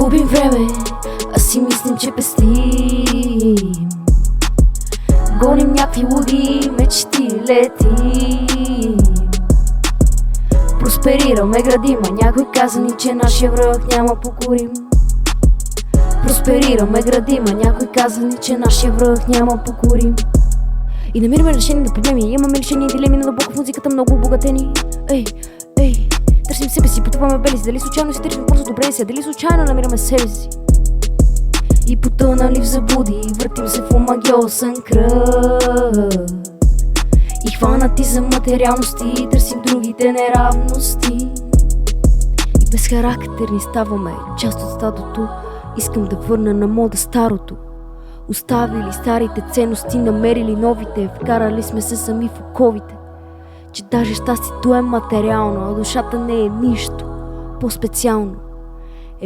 Губим време, а си мислим, че пестим. Гоним някакви луди мечти, летим. Просперираме, градим, а някой каза ни, че нашия враг няма покорим. Просперираме, градим, а някой каза ни, че нашия враг няма покорим. И намираме решение на проблеми, имаме решение и дилеми, надълбоко в музиката много обогатени. Търсим себе си, потъваме бели си, дали случайно си търсим просто добре си, дали случайно намираме себе си. И потънали в заблуди, въртим се в омагьосан кръг. И хванати за материалности, търсим другите неравности. И безхарактерни ставаме част от стадото. Искам да върна на мода старото. Оставили старите ценности, намерили новите. Вкарали сме се сами в оковите. Че даже щастието е материално, а душата не е нищо по-специално.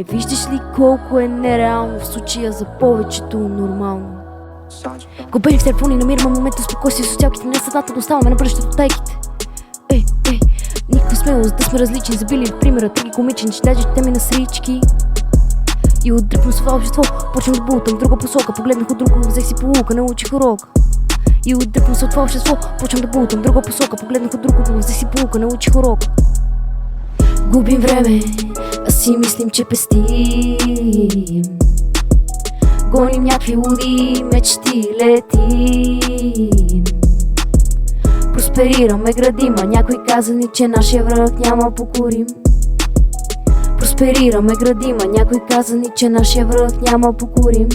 Виждаш ли колко е нереално в случая за повечето нормално? Губени в телефони, намираме момента спокойствие в социалките, не съдата да оставаме на бъдещето тайките. Никаква смелост да сме различни, забили в примера, трагикомичен, че даже теми на срички. И отдръпна с това общество, почнах да бутам в друга посока, погледнах от друга, взех си полука, научих урока. И отдръпна с това общество, почнах да бутам в друга посока, погледнах от друга, взех си полука, научих урока. Губим време, а си мислим, че пестим. Гоним някакви луди мечти, летим. Просперираме, градим, а някой каза ни, че нашия враг няма покорим. Просперираме, градим, а някой каза ни, че нашия враг няма покорим.